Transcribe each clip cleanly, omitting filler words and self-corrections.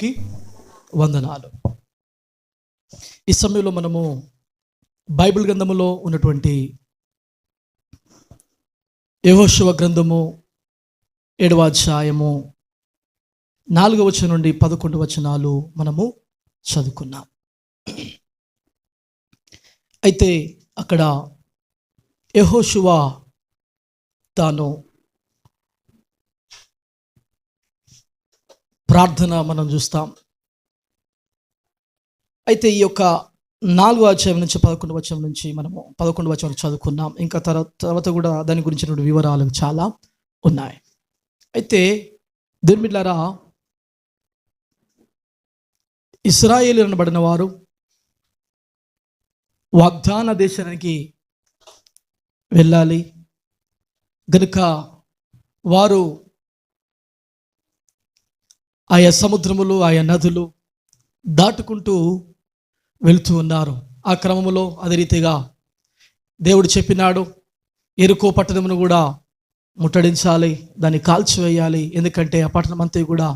దేవునికి వందనాలు. ఈ సమయంలో మనము బైబిల్ గ్రంథములో ఉన్నటువంటి యెహోషువ గ్రంథము 7వ అధ్యాయము 4వ వచనం నుండి 11 వచనాలు మనము చదువుకున్నాం. అయితే అక్కడ యెహోషువ తాను ప్రార్థన మనం చూస్తాం. అయితే ఈ యొక్క 4వ అధ్యాయం నుంచి 11వ వచనం నుంచి మనము 11వ వచనం చదువుకున్నాం. ఇంకా తర్వాత కూడా దాని గురించిన వివరాలు చాలా ఉన్నాయి. అయితే దేవుని బిడ్డలారా, ఇశ్రాయేలు అనబడిన వారు వాగ్దాన దేశానికి వెళ్ళాలి గనుక వారు ఆయా సముద్రములు, ఆయా నదులు దాటుకుంటూ వెళుతూ ఉన్నారు. ఆ క్రమంలో అదే రీతిగా దేవుడు చెప్పినాడు, యెరికో పట్టణమును కూడా ముట్టడించాలి, దాన్ని కాల్చివేయాలి, ఎందుకంటే ఆ పట్టణం అంతా కూడా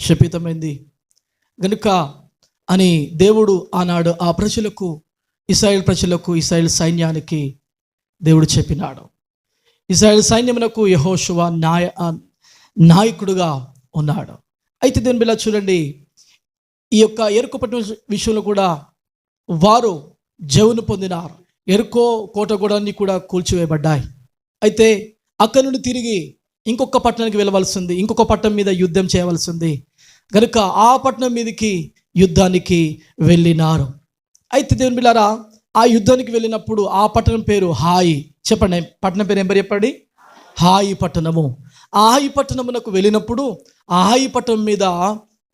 శపితమైంది గనుక అని దేవుడు ఆనాడు ఆ ప్రజలకు, ఇశ్రాయేల్ ప్రజలకు, ఇశ్రాయేల్ సైన్యానికి దేవుడు చెప్పినాడు. ఇశ్రాయేల్ సైన్యమునకు యెహోషువ నాయకుడుగా ఉన్నాడు. అయితే దేవుని బిడ్డలారా చూడండి, ఈ యొక్క యెరికో పట్టణం విషయంలో కూడా వారు జవును పొందినారు. యెరికో కోట కూడా అన్నీ కూడా కూల్చివేయబడ్డాయి. అయితే అక్కడి నుండి తిరిగి ఇంకొక పట్టణానికి వెళ్ళవలసింది, ఇంకొక పట్టణం మీద యుద్ధం చేయవలసింది కనుక ఆ పట్టణం మీదకి యుద్ధానికి వెళ్ళినారు. అయితే దేవుని బిడ్డలారా, ఆ యుద్ధానికి వెళ్ళినప్పుడు ఆ పట్టణం పేరు హాయి. చెప్పండి, పట్టణం పేరు ఏం పేరు చెప్పండి? హాయి పట్టణము. ఆ హాయి పట్టణమునకు వెళ్ళినప్పుడు ఆ హాయి పట్టణం మీద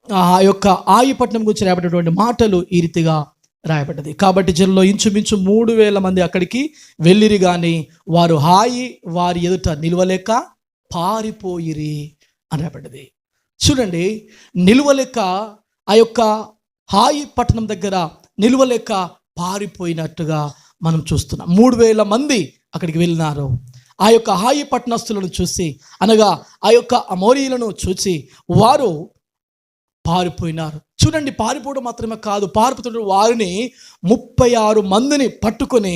ఆ యొక్క హాయి పట్టణం గురించి రాయబడినటువంటి మాటలు ఈ రీతిగా రాయబడ్డది. కాబట్టి జనంలో ఇంచుమించు 3,000 మంది అక్కడికి వెళ్ళిరి, కానీ వారు హాయి వారి ఎదుట నిలవలేక పారిపోయిరి అని రాయబడ్డది. చూడండి, నిలువలేక ఆ యొక్క హాయి పట్టణం దగ్గర నిలువలేక పారిపోయినట్టుగా మనం చూస్తున్నాం. 3,000 మంది అక్కడికి వెళ్ళినారు. ఆ యొక్క హాయి పట్టణస్తులను చూసి, అనగా ఆ యొక్క అమోరీలను చూసి వారు పారిపోయినారు. చూడండి, పారిపోవడం మాత్రమే కాదు, పారిపోతున్న వారిని 36 మందిని పట్టుకొని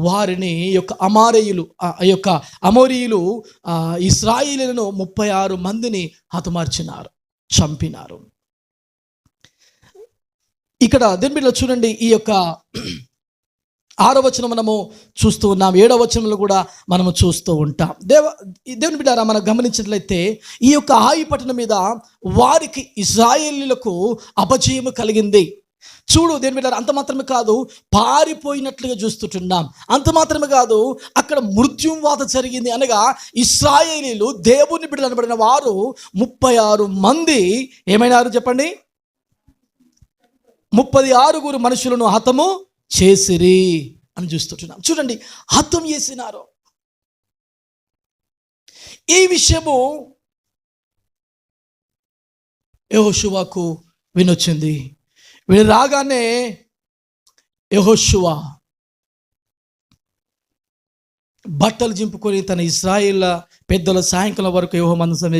వారిని యొక్క అమోరీయులు ఇశ్రాయేలులను 36 మందిని హతమార్చినారు, చంపినారు. ఇక్కడ దేవుని బిడ్డలారా చూడండి, ఈ యొక్క 6వ వచనం మనము చూస్తూ ఉన్నాం, 7వ వచనంలో కూడా మనము చూస్తూ ఉంటాం. దేవుని బిడ్డలారా, మనం గమనించినట్లయితే ఈ యొక్క హాయి పట్టణం మీద వారికి, ఇశ్రాయేలీయులకు అపజయము కలిగింది. చూడు దేవుని బిడ్డలారా, అంత మాత్రమే కాదు, పారిపోయినట్లుగా చూస్తుంటున్నాం. అంత మాత్రమే కాదు, అక్కడ మృత్యువాత జరిగింది. అనగా ఇశ్రాయేలీయులు, దేవుని బిడ్డలు అనబడిన వారు 36 మంది ఏమైనారు చెప్పండి? 36 మనుషులను హతము చేసిరి అని చూస్తుంటున్నాం. చూడండి, హతం చేసినారు. ఈ విషయము యెహోషువకు వినొచ్చింది. వీళ్ళు రాగానే యెహోషువ బట్టలు చింపుకొని తన ఇశ్రాయేల్ పెద్దల సాయంకాలం వరకు యెహోవా మందసం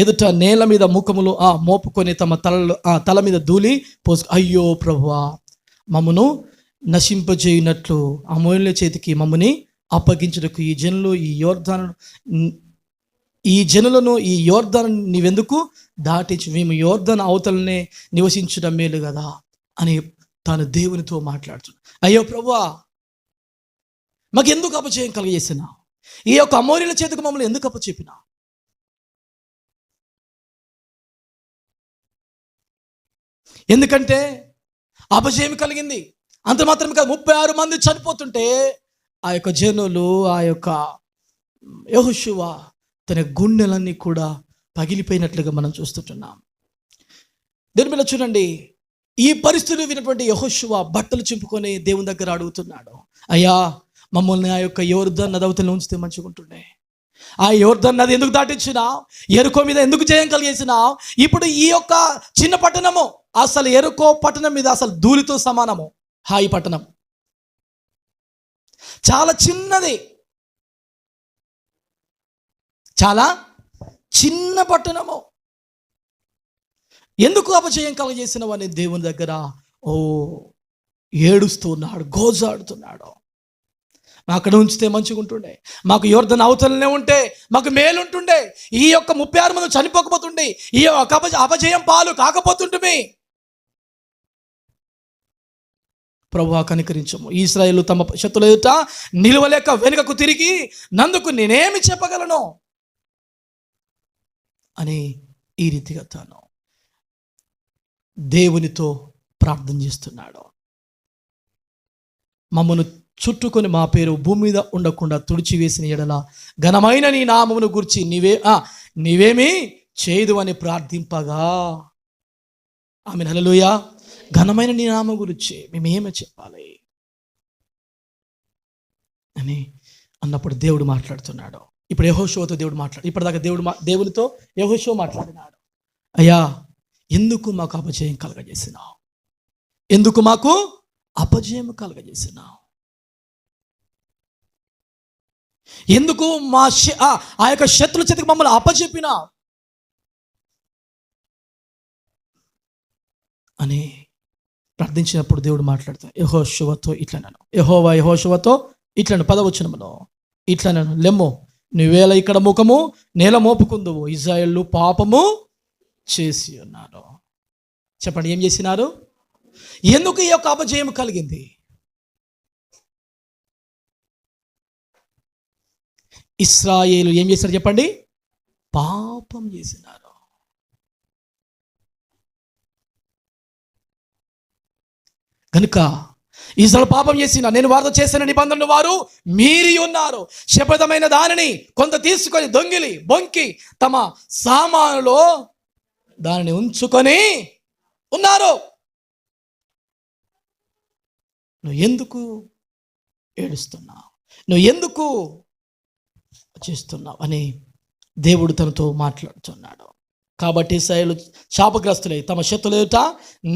ఎదుట నేల మీద ముఖములు మోపుకొని తల మీద ధూళి పోసు, అయ్యో ప్రభువా, మమ్మను నశింపజేయునట్లు అమోరీయుల చేతికి మమ్మని అప్పగించుటకు ఈ జనులను ఈ యోర్దాను నీవెందుకు దాటించు, మేము యోర్దాను అవతలనే నివసించడం మేలు కదా అని తాను దేవునితో మాట్లాడుతున్నాడు. అయ్యో ప్రభువా, మాకెందుకు అపజయం కలిగేసినా? ఈ యొక్క అమోరీయుల చేతికి మమ్మల్ని ఎందుకు అప్పచెప్పినా? ఎందుకంటే అపజయం కలిగింది. అంత మాత్రమే కాదు, 36 మంది చనిపోతుంటే ఆ యొక్క జనులు, ఆ యొక్క యెహోషువ తన గుండెలన్నీ కూడా పగిలిపోయినట్లుగా మనం చూస్తుంటున్నాం. దేవుని బిడ్డలారా చూడండి, ఈ పరిస్థితులు విన్నటువంటి యెహోషువ బట్టలు చింపుకొని దేవుని దగ్గర అడుగుతున్నాడు, అయ్యా, మమ్మల్ని ఆ యొక్క యోర్దాను నది అవతల ఉంచితే మంచిగా ఉంటుండే. ఆ యోర్దాను నది ఎందుకు దాటించినావు? యెరికో మీద ఎందుకు జయం కలిగేసినావు? ఇప్పుడు ఈ యొక్క చిన్న పట్టణము, అసలు యెరికో పట్టణం మీద అసలు ధూళితో సమానము. హాయి పట్టణం చాలా చిన్నది, చాలా చిన్న పట్టణము. ఎందుకు అపజయం కలగజేసినవు అని దేవుని దగ్గర ఏడుస్తున్నాడు, గోజాడుతున్నాడు. అక్కడ ఉంచితే మంచిగా ఉంటుండే, మాకు యోర్దన్ అవతలనే ఉంటే మాకు మేలుంటుండే, ఈ యొక్క 36 మంది చనిపోకపోతుండే, ఈ యొక్క అపజయం పాలు కాకపోతుంటే. ప్రభువా కనికరించము. ఇశ్రాయేలు తమ శత్రుల ఎదుట నిలవలేక వెనుకకు తిరిగి నందుకు నేనేమి చెప్పగలను అని ఈ రీతిగా తాను దేవునితో ప్రార్థన చేస్తున్నాడు. మమ్మను చుట్టుకొని మా పేరు భూమి మీద ఉండకుండా తుడిచివేసిన ఎడల ఘనమైన నీ నామమును గురించి నీవేమీ చేయదు అని ప్రార్థింపగా, ఆమె హల్లెలూయా, ఘనమైన నీ నామం గురించి మేమేమో చెప్పాలి అని అన్నప్పుడు దేవుడు మాట్లాడుతున్నాడు. ఇప్పుడు యెహోషువతో దేవుడు ఇప్పటిదాకా దేవునితో యెహోషువ మాట్లాడినాడు. అయ్యా, ఎందుకు మాకు అపజయం కలగజేసినావు? ఎందుకు మాకు అపజయం కలగజేసినావు? ఎందుకు ఆ యొక్క శత్రుల చేతికి మమ్మల్ని అప్పచెప్పినావు అని ప్రార్థించినప్పుడు దేవుడు మాట్లాడుతాడు. యెహోషువతో యెహోషువతో ఇట్లను 10వ వచనములో ఇట్లనను, లెమ్మో నువ్వేళ ఇక్కడ ముఖము నేల మోపుకుందువు, ఇశ్రాయేలు పాపము చేసి ఉన్నారు. చెప్పండి, ఏం చేసినారు? ఎందుకు ఈ యొక్క అపజయం కలిగింది? ఇశ్రాయేలు ఏం చేశారు చెప్పండి? పాపం చేసినారు. కనుక ఇశ్రాయేలు పాపం చేసిన నేను వారితో చేసిన నిబంధనలు వారు మీరి ఉన్నారు. శపథమైన దానిని కొంత తీసుకొని దొంగిలి బొంకి తమ సామానులో దానిని ఉంచుకొని ఉన్నారు. నువ్వు ఎందుకు ఏడుస్తున్నావు? నువ్వు ఎందుకు చేస్తున్నావు అని దేవుడు తనతో మాట్లాడుతున్నాడు. కాబట్టి ఇశ్రాయేలు శాపగ్రస్తులై తమ శత్రుల ఎదుట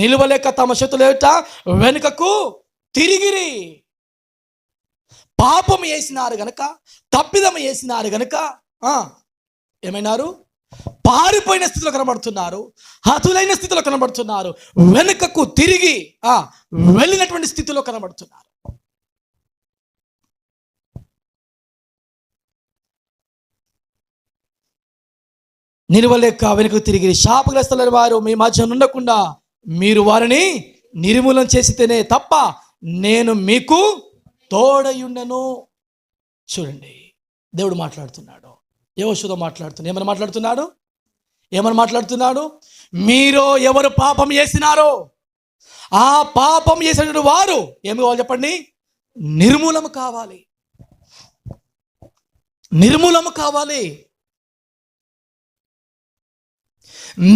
నిలవలేక తమ శత్రుల ఎదుట వెనుకకు తిరిగిరి. పాపం చేసినారు గనక, తప్పిదం చేసినారు గనక ఏమైనారు? పారిపోయిన స్థితిలో కనబడుతున్నారు, హతులైన స్థితిలో కనబడుతున్నారు, వెనుకకు తిరిగి వెళ్ళినటువంటి స్థితిలో కనబడుతున్నారు. నిలవలేక వెనుకకు తిరిగి శాపగ్రస్తులైన వారు మీ మధ్య ఉండకుండా మీరు వారిని నిర్మూలన చేసితేనే తప్ప నేను మీకు తోడయుండను. చూడండి, దేవుడు మాట్లాడుతున్నాడు, యెహోషువతో మాట్లాడుతున్నాడు. ఏమని మాట్లాడుతున్నాడు? మీరు ఎవరు పాపం చేసినారో ఆ పాపం చేసిన వారు ఏమి కావాలి చెప్పండి? నిర్మూలన కావాలి.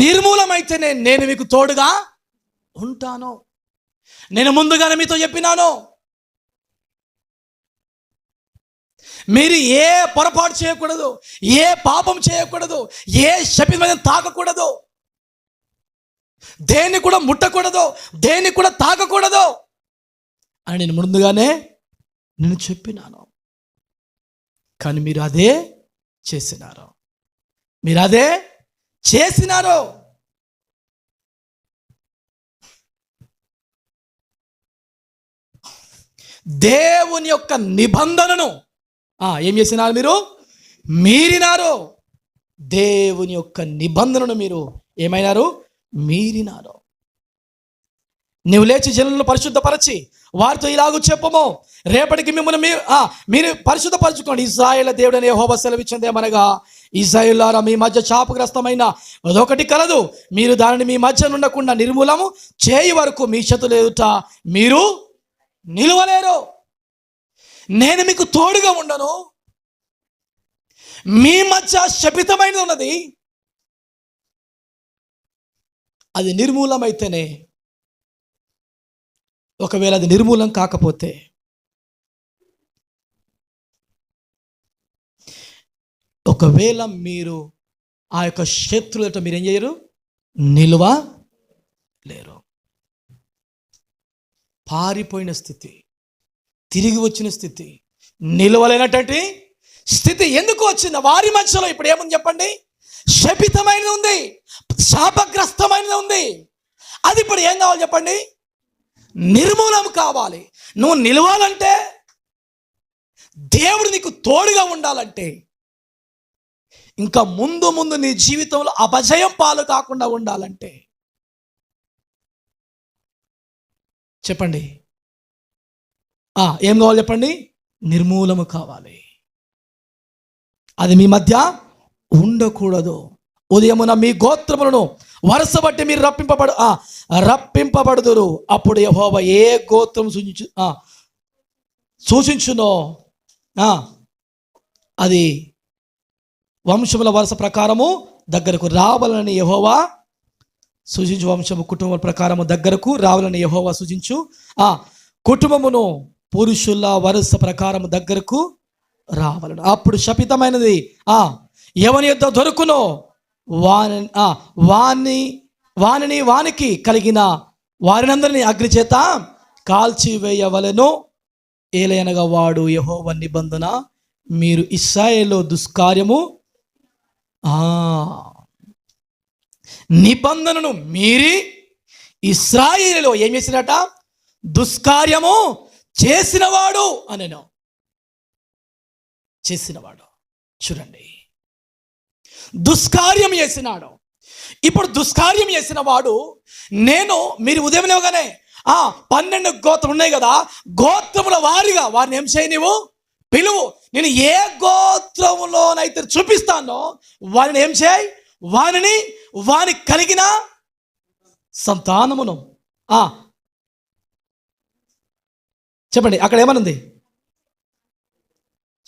నిర్మూలమైతేనే నేను మీకు తోడుగా ఉంటాను. నేను ముందుగానే మీతో చెప్పినాను, మీరు ఏ పొరపాటు చేయకూడదు, ఏ పాపం చేయకూడదు, ఏ శపితమైన తాకకూడదు, దేన్ని కూడా ముట్టకూడదు, దేన్ని కూడా తాకకూడదు అని నేను ముందుగానే నేను చెప్పినాను. కానీ మీరు అదే చేసినారు. దేవుని యొక్క నిబంధనను ఏం చేసినారు? మీరు మీరినారు. దేవుని యొక్క నిబంధనను మీరు ఏమైనారు? మీరినారు. నువ్వు లేచి జనులను పరిశుద్ధపరచి వారితో ఇలాగూ చెప్పము, రేపటికి మిమ్మల్ని మీరు పరిశుద్ధపరచుకోండి. ఇశ్రాయేలు దేవుడని యెహోవా సెలవిచ్చిందేమనగా, ఇశ్రాయేలులారా మీ మధ్య శాపగ్రస్తమైన అదొకటి కలదు, మీరు దానిని మీ మధ్య ఉండకుండా నిర్మూలము చేయి వరకు మీ శత్రుల ఎదుట మీరు నిలవలేరు. నేను మీకు తోడుగా ఉండను. మీ మధ్య శపితమైనది ఉన్నది, అది నిర్మూలమైతేనే. ఒకవేళ అది నిర్మూలం కాకపోతే ఒకవేళ మీరు ఆ యొక్క శత్రువులతో మీరేం చేయరు? నిలవలేరు. పారిపోయిన స్థితి, తిరిగి వచ్చిన స్థితి, నిలవలేనటువంటి స్థితి ఎందుకు వచ్చింది వారి మధ్యలో? ఇప్పుడు ఏముంది చెప్పండి? శపితమైనది ఉంది, శాపగ్రస్తమైనది ఉంది. అది ఇప్పుడు ఏం కావాలి చెప్పండి? నిర్మూలం కావాలి. నువ్వు నిలవాలంటే, దేవుడు నీకు తోడుగా ఉండాలంటే, ఇంకా ముందు ముందు నీ జీవితంలో అపజయం పాలు కాకుండా ఉండాలంటే చెప్పండి ఏం కావాలి చెప్పండి? నిర్మూలము కావాలి. అది మీ మధ్య ఉండకూడదు. ఉదయమున మీ గోత్రములను వరుస బట్టి మీరు రప్పింపబడుదురు. అప్పుడు యెహోవా ఏ గోత్రం సూచించునో అది వంశముల వరుస ప్రకారము దగ్గరకు రావాలని యెహోవా సూచించు. వంశము కుటుంబం ప్రకారము దగ్గరకు రావాలని యెహోవా సూచించు. కుటుంబమును పురుషుల వరుస ప్రకారము దగ్గరకు రావాలని. అప్పుడు శపితమైనది ఎవని యొద్ద దొరుకునో వానికి కలిగిన వారినందరినీ అగ్ని చేత కాల్చివేయవలెను. ఏలయనగా వాడు యెహోవా నిబంధన మీరు ఇశ్రాయేలు దుష్కార్యము నిబంధనను మీరి ఇశ్రాయేలులో ఏం చేసినట? దుష్కార్యము చేసినవాడు అనెను. చేసినవాడు. చూడండి, దుష్కార్యం చేసినాడు. ఇప్పుడు దుష్కార్యం చేసిన వాడు మీరు ఉదయం లేవగానే 12 గోత్రం ఉన్నాయి కదా, గోత్రముల వారిగా వారిని ఏం చేయి? నీవు పిలువు. నేను ఏ గోత్రములోనైతే చూపిస్తానో వారిని ఏం చేయి? వానికి కలిగిన సంతానమును చెప్పండి. అక్కడ ఏమనుంది?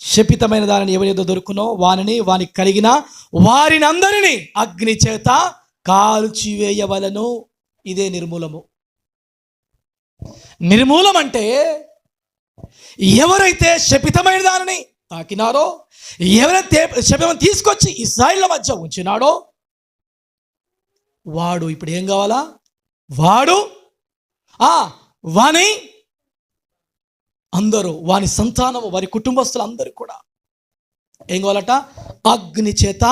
శపితమైన దానిని ఎవరేదో దొరుకునో వానికి కలిగిన వారినందరినీ అగ్ని చేత కాల్చివేయవలను. ఇదే నిర్మూలము. నిర్మూలం అంటే ఎవరైతే శపితమైన దానిని తాకినారో, ఎవరైతే శపితం తీసుకొచ్చి ఇశ్రాయేలుల మధ్య ఉంచినాడో వాడు ఇప్పుడు ఏం కావాలా? వాని అందరూ, వాని సంతానము, వారి కుటుంబస్తులు అందరూ కూడా ఏం కావాలట? అగ్ని చేత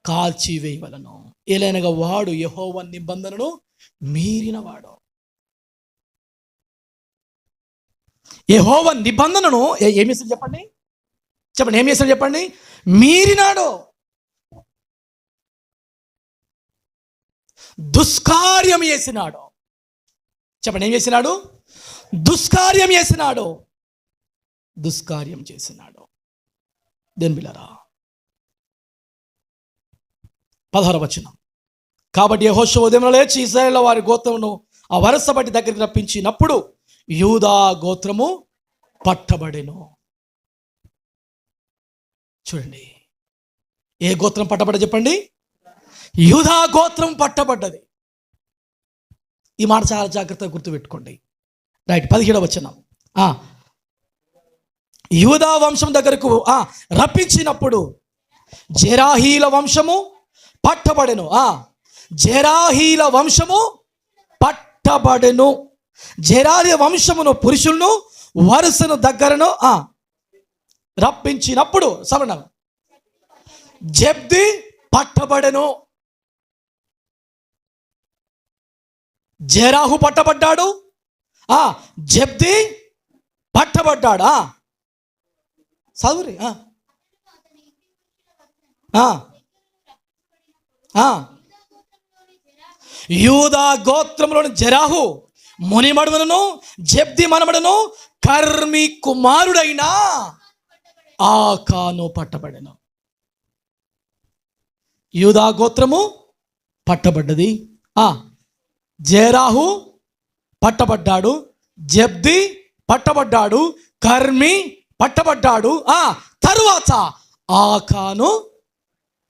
కాల్చివేయవలను. ఏలైనగా వాడు యెహోవా నిబంధనను మీరినవాడు. యెహోవా నిబంధనను ఏం చేస్తాడు చెప్పండి? ఏం చేస్తాడు చెప్పండి? మీరినాడు. దుష్కార్యం చేసినాడు. చెప్పండి, ఏం చేసినాడు? దుష్కార్యం చేసినాడు. దుష్కార్యం చేసినాడు. దేని బిళ్ళరా 16వ వచనం. కాబట్టి యెహోషువ ఉదయంలో లేచి ఇశ్రాయేలు వారి గోత్రమును ఆ వరుస బట్టి దగ్గరికి రప్పించినప్పుడు యూదా గోత్రము పట్టబడెను. చూడండి, ఏ గోత్రం పట్టబడ్డ చెప్పండి? యూదా గోత్రం పట్టబడ్డది. ఈ మాట చాలా జాగ్రత్తగా గుర్తుపెట్టుకోండి. రైట్. 17వ వచనం. యూదా వంశం దగ్గరకు రప్పించినప్పుడు జెరాహీల వంశము పట్టబడెను. జెరాహీల వంశము పట్టబడెను. జెరాహీ వంశమును పురుషులను వరుసను దగ్గరను రప్పించినప్పుడు సవరణం జబ్ది పట్టబడెను. జెరాహు పట్టబడ్డాడు, జబ్ది పట్టబడ్డాడా? చదువురి. యూదా గోత్రంలోని జెరాహు మునిమడుమను జబ్ది మనమడును కర్మి కుమారుడైన ఆకాను పట్టబడెను. యూదా గోత్రము పట్టబడ్డది. జెరాహు పట్టబడ్డాడు, జబ్ది పట్టబడ్డాడు, కర్మి పట్టబడ్డాడు, తరువాత ఆకాను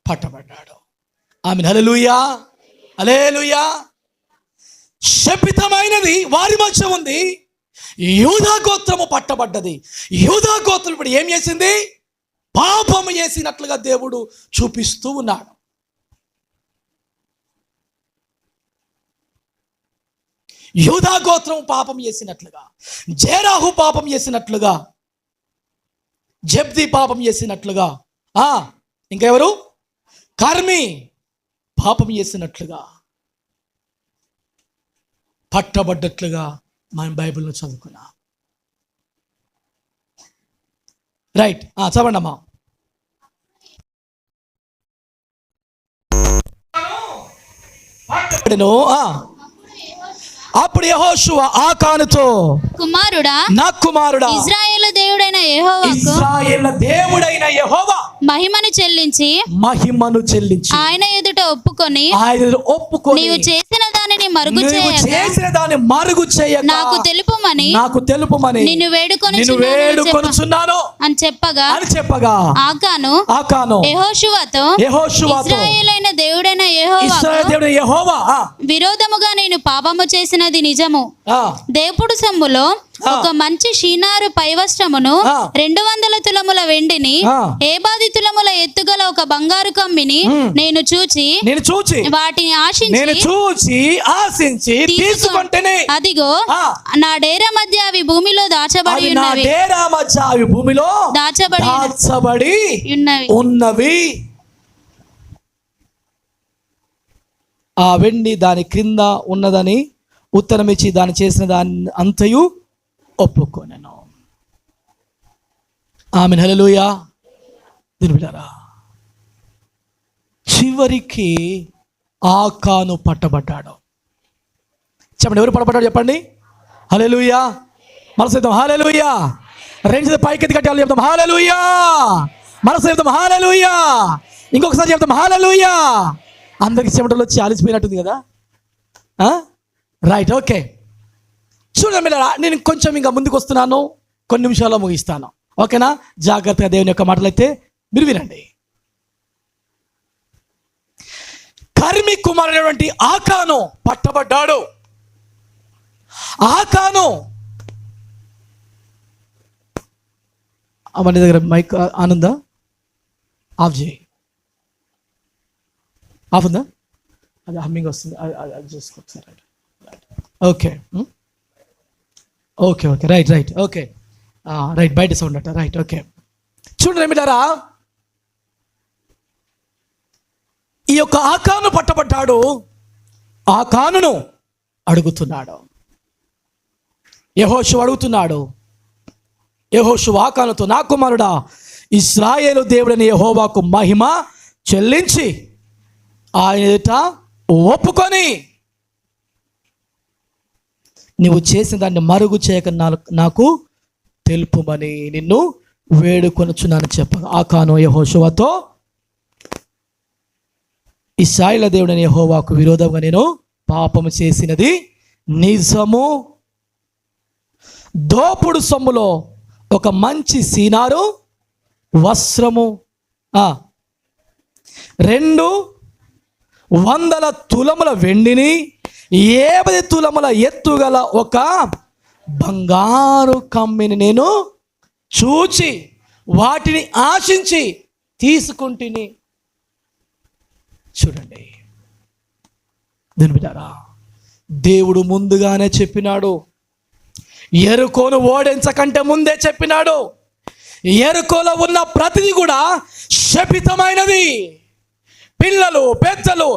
పట్టబడ్డాడు. ఆమేన్. హల్లెలూయా, హల్లెలూయా. శపితమైనది వారి మధ్య ఉంది. యూదా గోత్రము పట్టబడ్డది. యూదా గోత్రం ఇప్పుడు ఏం చేసింది? పాపము చేసినట్లుగా దేవుడు చూపిస్తూ ఉన్నాడు. యూదా గోత్రం పాపం చేసినట్లుగా, జెరాహు పాపం చేసినట్లుగా, జబ్ది పాపం చేసినట్లుగా, ఇంకెవరు? కర్మి పాపం చేసినట్లుగా పట్టబడ్డట్లుగా మనం బైబిల్లో చదువుకున్నాం. రైట్, చదవండి అమ్మా. అప్పుడు యెహోషువ ఆకానుతో, కుమారుడా, నా కుమారుడా, ఇశ్రాయేలు దేవుడైన యెహోవా మహిమను చెల్లించి ఆయన ఎదుట ఒప్పుకొని నీవు చేసిన దానిని మరుగు చేయక నాకు తెలుపుమని నిన్ను వేడుకొనుచున్నాను అని చెప్పగా ఆకాను యెహోషువతో ఇశ్రాయేలైన దేవుడైన యెహోవా విరోధముగా నేను పాపము చేసినది నిజము. దేవుడు సొమ్ములో ఒక మంచి షీనారు పైవస్త్రమును 200 తులముల వెండిని 70 తులముల ఎత్తుగల ఒక బంగారు కమ్మిని నేను చూచి వాటిని ఆశించి తీసుకుంటేనే అదిగో నా డేరా మధ్య అవి భూమిలో దాచబడి ఉన్నవి. ఆ వెండి దాని క్రింద ఉన్నదని ఉత్తరమిచ్చి దాన్ని చేసిన దాన్ని అంతయు ఒప్పుకొనెను. ఆమేన్, హల్లెలూయా. దినవిలారా, చివరికి ఆకాను పట్టబడ్డాడు. చెప్పండి, ఎవరు పట్టబడ్డాడు చెప్పండి. హల్లెలూయా. మనసు చెప్తాం హల్లెలూయా. రెండు పైకెత్తి కట్టాలి చెప్తాం హల్లెలూయా. మనసు చెప్తాం హల్లెలూయా. ఇంకొకసారి చెప్తాం హల్లెలూయా. అందరికి చెమటలు వచ్చి ఆలిసిపోయినట్టుంది కదా. Right, okay. చూడండి, నేను కొంచెం ఇంకా ముందుకు వస్తున్నాను, కొన్ని నిమిషాల్లో ముగిస్తాను. ఓకేనా? జాగ్రత్తగా దేవుని యొక్క మాటలైతే మీరు వినండి. కర్మి కుమారుడైనటువంటి ఆకాను పట్టబడ్డాడు. ఆకాను అవన్నీ దగ్గర మైక్ ఆనందా ఆఫ్ చేయి. ఆఫ్ ఉందా? అది హమ్మింగ్ వస్తుంది, అది చూసుకోవచ్చు. Okay okay okay right right okay right, బయట సౌండ్ అట. Right, okay. చూడండి ఏమిటారా, ఈ యొక్క ఆకాను పట్టబడ్డాడు. ఆకానును అడుగుతున్నాడు. యెహోషువ అడుగుతున్నాడు. యెహోషువ ఆకానుతో, నా కుమారుడా, ఇశ్రాయేలు దేవుడని యెహోవాకు మహిమ చెల్లించి ఆయన ఎదుట ఒప్పుకొని నువ్వు చేసిన దాన్ని మరుగు చేయక నాకు తెలుపుమని నిన్ను వేడుకొనుచున్నాను చెప్పగా ఆకాను యెహోషువతో, ఇశ్రాయేలు దేవుడైన యెహోవాకు విరోధంగా నేను పాపము చేసినది నిజము. దోపుడు సొమ్ములో ఒక మంచి సీనారు వస్త్రము 200 తులముల వెండిని 70 తులముల ఎత్తుగల ఒక బంగారు కమ్మిని నేను చూచి వాటిని ఆశించి తీసుకుంటుని. చూడండి దీని బిడ్డారా, దేవుడు ముందుగానే చెప్పినాడు. యెరికోను ఓడించకంటే ముందే చెప్పినాడు. యెరికోలో ఉన్న ప్రతిదీ కూడా శపితమైనది. పిల్లలు, పెద్దలు,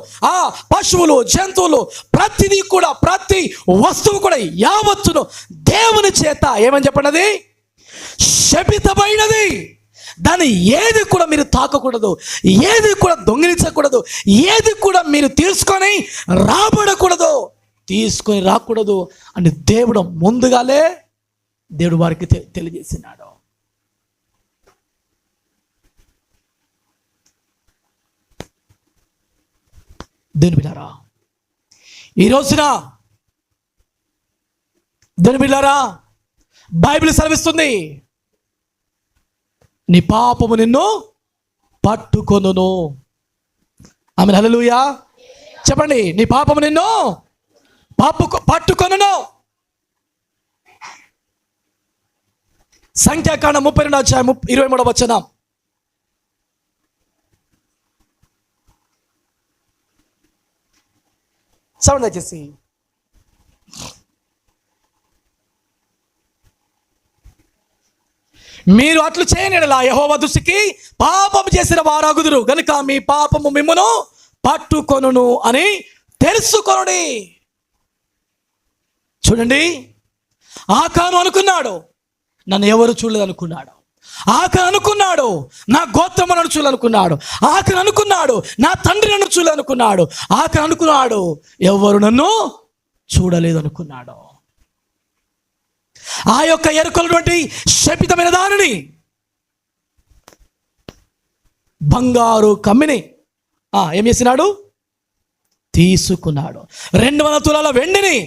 పశువులు, జంతువులు, ప్రతిదీ కూడా, ప్రతి వస్తువు కూడా యావత్తును దేవుని చేత ఏమని చెప్పినది? శపితమైనది. దాన్ని ఏది కూడా మీరు తాకకూడదు, ఏది కూడా దొంగిలించకూడదు, ఏది కూడా మీరు తీసుకొని రాకూడదు అని దేవుడు ముందుగానే దేవుడు వారికి తెలియజేసినాడు. దేవుని బిడ్డారా, ఈ రోజున దేవుని బిడ్డారా, బైబిల్ సెలవిస్తుంది, నీ పాపము నిన్ను పట్టుకొనును. ఆమేన్, హల్లెలూయా. చెప్పండి, నీ పాపము నిన్ను పట్టుకొనును. సంఖ్యాకాండం 32:23 సౌండ్ వచ్చేసి. మీరు అట్లు చేయని యెడల యెహోవా దృష్టికి పాపము చేసిన వారగుదురు గనుక మీ పాపము మిమ్మును పట్టుకొనును అని తెలుసుకొనుడి. చూడండి, ఆకాను అనుకున్నాడు నన్ను ఎవరు చూడలేదు అనుకున్నాడు. ఆకాను అనుకున్నాడు నా గోత్రము నన్ను చూడాలనుకున్నాడు. ఆకాను అనుకున్నాడు నా తండ్రి నన్ను చూడాలనుకున్నాడు. ఆకాను అనుకున్నాడు ఎవరు నన్ను చూడలేదు అనుకున్నాడు. ఆ యొక్క ఎరుకలటువంటి శపితమైన దానిని, బంగారు కమ్మిని ఏం చేసినాడు? తీసుకున్నాడు. 200 తులాల వెండిని,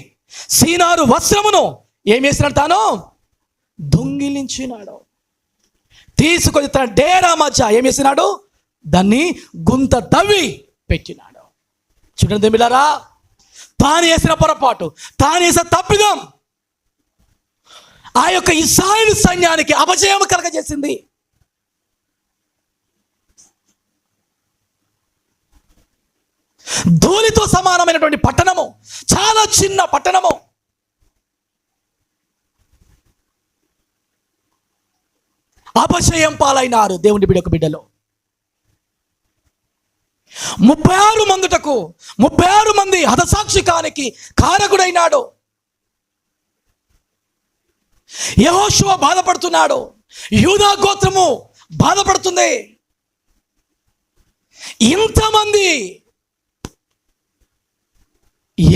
సీనారు వస్త్రమును ఏం చేసినాడు? తాను దొంగిలించినాడు. తీసుకొని తన డేరా మధ్య ఏం చేసినాడు? దాన్ని గుంత తవ్వి పెట్టినాడు. చూడండి మిలారా, తాను చేసిన పొరపాటు, తాను చేసిన తప్పిదం ఆ యొక్క ఇశ్రాయేలు సైన్యానికి అపజయం కలగజేసింది. ధూళితో సమానమైనటువంటి పట్టణము, చాలా చిన్న పట్టణము. అపజయం పాలైనారు దేవుని బిడ్డ బిడ్డలో. 36 మంది హతసాక్షికానికి కారకుడైనాడు. యెహోషువ బాధపడుతున్నాడు, యూదా గోత్రము బాధపడుతుంది. ఇంతమంది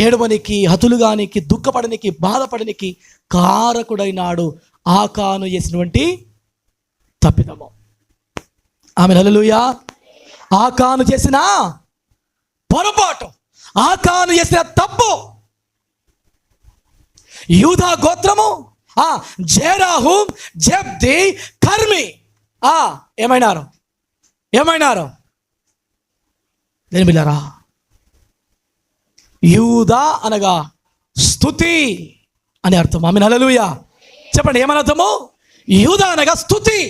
ఏడవనికి, హతులుగానికి, దుఃఖపడనికి, బాధపడనికి కారకుడైనాడు ఆకాను చేసినటువంటి తప్పిదము. ఆమె హల్లెలూయా. ఆకాను చేసిన పొరపాటు, ఆకాను చేసిన తప్పు, యూదా గోత్రము జేరాహు, జబ్ది, కర్మి ఏమైనారు? దేని బిళ్ళారా? యూదా అనగా స్తుతి అని అర్థం. ఆమె హల్లెలూయా. చెప్పండి, ఏమని అర్థము? యూదా అనగా స్తుతి.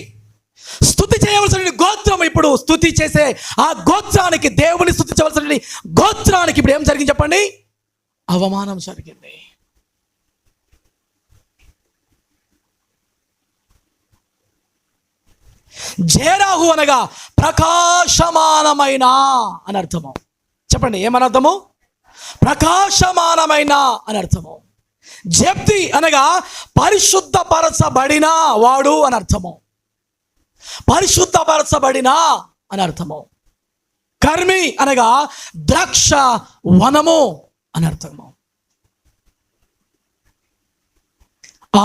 స్తుతి చేయవలసిన గోత్రం. ఇప్పుడు స్తుతి చేసే ఆ గోత్రానికి, దేవుని స్తుతించవలసిన గోత్రానికి ఇప్పుడు ఏం జరిగింది చెప్పండి? అవమానం జరిగింది. జేరాహు అనగా ప్రకాశమానమైన అని అర్థము. చెప్పండి, ఏమని అర్థము? ప్రకాశమానమైన అని అర్థము. జబ్ది అనగా పరిశుద్ధపరచబడిన వాడు అని అర్థము. పరిశుద్ధపరచబడిన అని అర్థము. కర్మి అనగా ద్రాక్ష వనము అని అర్థము.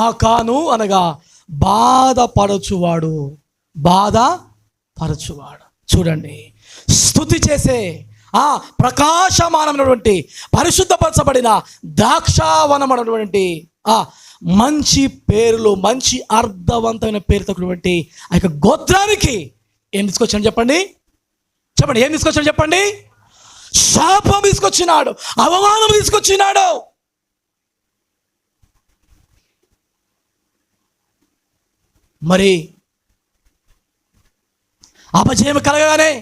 ఆకాను అనగా బాధపరచువాడు. చూడండి, స్తుతి చేసే ప్రకాశమానమైనటువంటి పరిశుద్ధపరచబడిన ద్రాక్షావనం అనేటువంటి మంచి పేరులు, మంచి అర్థవంతమైన పేరుతోటువంటి ఆ యొక్క గోత్రానికి ఏం తీసుకొచ్చాడు చెప్పండి? ఏం తీసుకొచ్చాడు చెప్పండి? శాపం తీసుకొచ్చినాడు, అవమానం తీసుకొచ్చినాడు. మరి అపజయం కలగగానే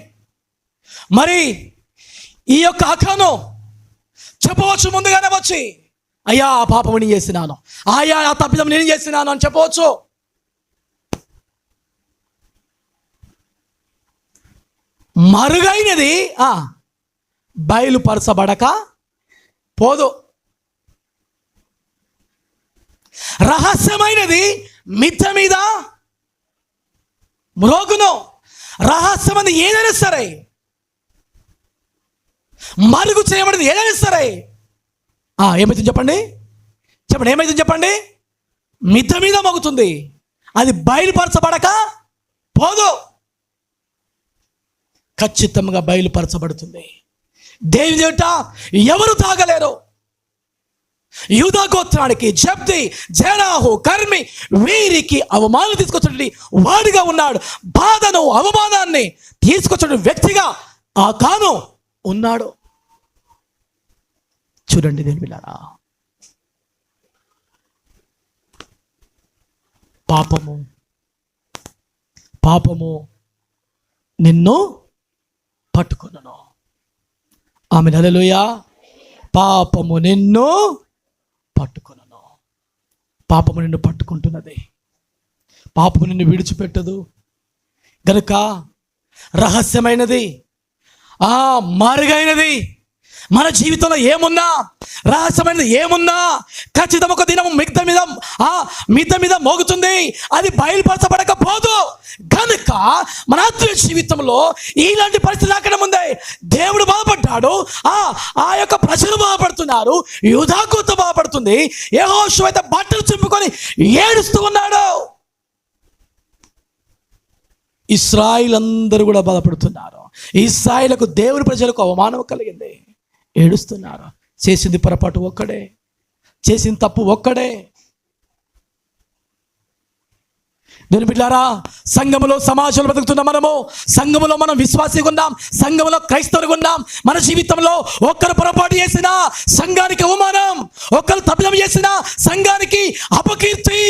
మరి ఈ యొక్క ఆకాను చెప్పవచ్చు, ముందుగానే వచ్చి అయ్యా ఆ పాపం నేను చేసినాను, అయ్యా ఆ తప్పిదం నేను చేసినాను అని చెప్పవచ్చు. మరుగైనది బయలుపరచబడక పోదు. రహస్యమైనది మిథ్య మీద మ్రోగును. రహస్యమైనది ఏదైనా సరే, మరుగు చేయబడింది ఏదైనా సరే ఏమైతుంది చెప్పండి? ఏమైతుంది చెప్పండి? మిథ్య మీద మోగుతుంది. అది బయలుపరచబడక పోదు. ఖచ్చితంగా బయలుపరచబడుతుంది. దేవుని ఎదుట ఎవరు తాగలేరు. యూదా గోత్రానికి జబ్ది, జేరాహు, కర్మి వీరికి అవమానం తీసుకొచ్చేటువంటి వాడిగా ఉన్నాడు. బాధను, అవమానాన్ని తీసుకొచ్చే వ్యక్తిగా ఆకాను ఉన్నాడు. చూడండి దేని పిల్లారా, పాపము నిన్ను పట్టుకొనును. ఆమె హల్లెలూయా. పాపము నిన్ను పట్టుకొనును. పాపము నిన్ను పట్టుకుంటున్నది. పాపము నిన్ను విడిచిపెట్టదు. గనుక రహస్యమైనది, మరుగైనది మన జీవితంలో ఏమున్నా, రహస్యమైనది ఏమున్నా ఖచ్చితంగా ఒక దినం మిగతా మీద మోగుతుంది. అది బయలుపరచబడకపోదు. కనుక మన ఆత్మీయ జీవితంలో ఇలాంటి పరిస్థితి రాకడం ముందే దేవుడు బాధపడ్డాడు. ఆ యొక్క ప్రజలు బాధపడుతున్నారు. యూదా గోత్రం బాధపడుతుంది. యెహోషువ అయితే బట్టలు చింపుకొని ఏడుస్తూ ఉన్నాడు. ఇశ్రాయేలు అందరూ కూడా బాధపడుతున్నారు. ఇశ్రాయేలుకు దేవుని ప్రజలకు అవమానం కలిగింది. ఏడుస్తున్నారు. చేసింది పొరపాటు ఒక్కడే, చేసిన తప్పు ఒక్కడే. దేవుని బిడ్డలారా, సంఘములో సమాజంలో బతుకుతున్న మనము, సంఘములో మనం విశ్వాసిగా ఉన్నాం, సంఘములో క్రైస్తవులుగా ఉన్నాం. మన జీవితంలో ఒక్కరు పొరపాటు చేసినా సంఘానికి అవమానం, ఒక్కరు తప్పిదం చేసినా సంఘానికి అపకీర్తి,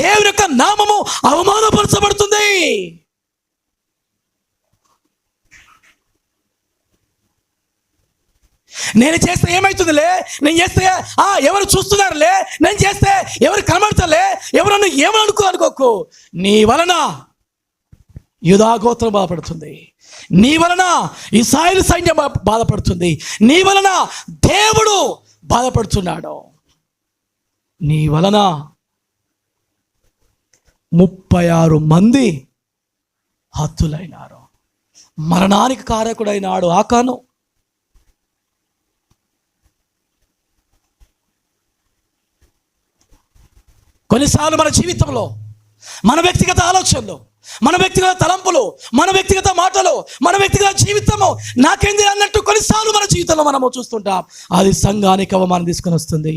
దేవుని యొక్క నామము అవమానపరచబడుతుంది. నేను చేస్తే ఏమవుతుందిలే, నేను చేస్తే ఎవరు చూస్తున్నారులే, నేను చేస్తే ఎవరు కనబడతలే, ఎవరన్నా ఏమనుకోకు. నీ వలన యూదా గోత్రం బాధపడుతుంది, నీ వలన ఇశ్రాయేలు సైన్యం బాధపడుతుంది, నీ వలన దేవుడు బాధపడుతున్నాడు. నీ వలన 36 మంది హతులైనారు. మరణానికి కారకుడైనాడు ఆకాను. కొన్నిసార్లు మన జీవితంలో, మన వ్యక్తిగత ఆలోచనలు, మన వ్యక్తిగత తలంపులు, మన వ్యక్తిగత మాటలు, మన వ్యక్తిగత జీవితము నాకేంది అన్నట్టు కొన్నిసార్లు మన జీవితంలో మనము చూస్తుంటాం. అది సంఘానికి అవమానం తీసుకొని వస్తుంది.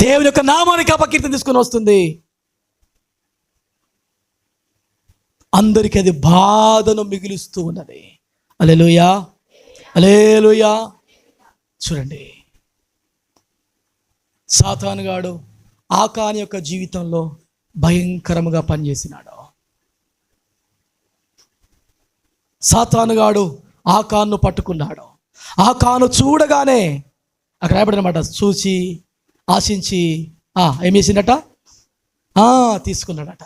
దేవుని యొక్క నామానికి అపకీర్తి తీసుకొని వస్తుంది. అందరికీ అది బాధను మిగులుస్తూ ఉన్నది. హల్లెలూయా, హల్లెలూయా. చూడండి, సాతానుగాడు ఆకాను యొక్క జీవితంలో భయంకరంగా పనిచేసినాడు. సాతానుగాడు ఆకాను పట్టుకున్నాడు. ఆకాను చూడగానే అక్కడ రాయబడినమాట, చూసి ఆశించి ఏం చేసిందట, తీసుకున్నాడట.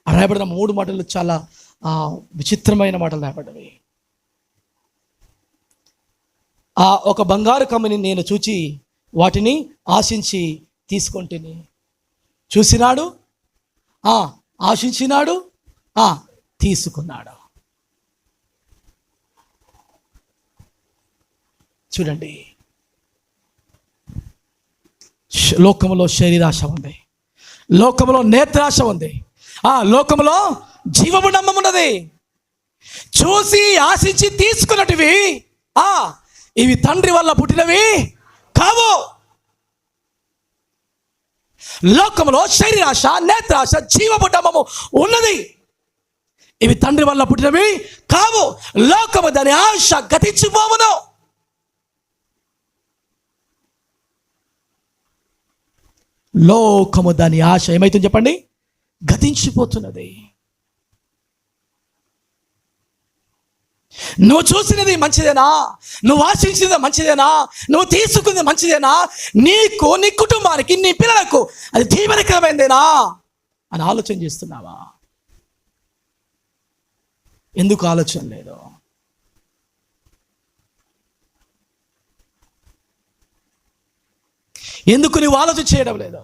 రాయబడిన 3 మాటలు చాలా విచిత్రమైన మాటలు రాయబడ్డవి. ఒక బంగారు కమ్మని నేను చూచి వాటిని ఆశించి తీసుకుంటేని, చూసినాడు, ఆశించినాడు, తీసుకున్నాడు. చూడండి, లోకములో శరీరాశ ఉంది, లోకములో నేత్రాశ ఉంది, లోకములో జీవము నమ్మం ఉన్నది. చూసి ఆశించి తీసుకున్నటివి ఇవి తండ్రి వల్ల పుట్టినవి కావు. లోకములో శరీరాశ, నేత్రాశ, జీవపు నమ్మము ఉన్నది. ఇవి తండ్రి వల్ల పుట్టినవి కావు. లోకము దాని ఆశ గతించిపోవును. లోకము దాని ఆశ ఏమైతుంది చెప్పండి, గతించిపోతున్నది. నువ్వు చూసినది మంచిదేనా, నువ్వు ఆశించినది మంచిదేనా, నువ్వు తీసుకున్నది మంచిదేనా, నీకు, నీ కుటుంబానికి, నీ పిల్లలకు అది దీవెనకరమైందేనా అని ఆలోచన చేస్తున్నావా? ఎందుకు ఆలోచన లేదు? ఎందుకు నువ్వు ఆలోచన చేయడం లేదు?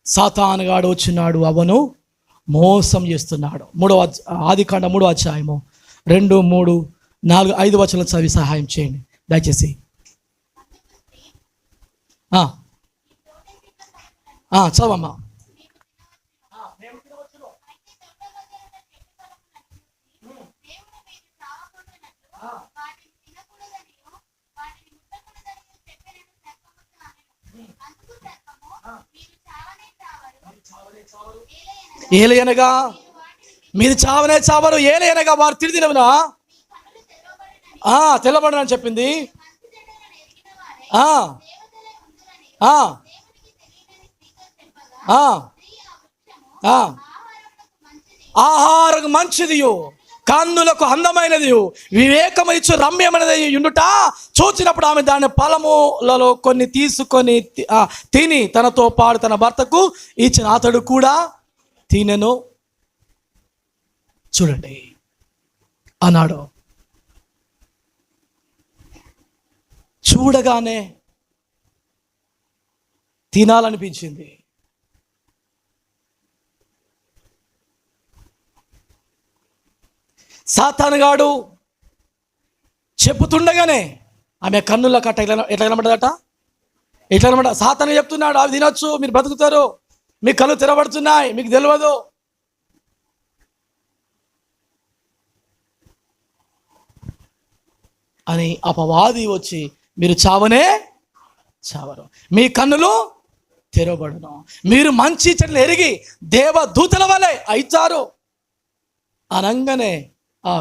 సాతానుగాడు వచ్చినాడు, అవను మోసం చేస్తున్నాడు. ఆదికాండం 3వ అధ్యాయము 2, 3, 4, 5 వచనాలు చదివి సహాయం చేయండి దయచేసి. చదవమ్మా. ఏలయనగా మీరు చావనే చావరు, ఏలయనగా వారు తిరిగినవునా తెల్లబడని చెప్పింది. ఆహారం మంచిదియో కన్నులకు అందమైనది, వివేకము ఇచ్చు రమ్యమైనది ఉండుట చూచినప్పుడు ఆమె దాని ఫలములలో కొన్ని తీసుకొని తిని తనతో పాటు తన భర్తకు ఇచ్చిన. అతడు కూడా తినెను. చూడండి, అన్నాడు. చూడగానే తినాలనిపించింది. సాతానుగాడు చెప్పుతుండగానే ఆమె కన్నుల కట్ట ఎట్లా కనబడదట, ఎట్లా కనబడ. సాతాను చెప్తున్నాడు, అవి తినొచ్చు, మీరు బ్రతుకుతారు, మీ కళ్ళు తెరబడుతున్నాయి, మీకు తెలియదు. అని అపవాది వచ్చి మీరు చావనే చావరు, మీ కన్నులు తెరవబడును, మీరు మంచి చెడులు ఎరిగి దేవదూతల వలె అయితారు అనగానే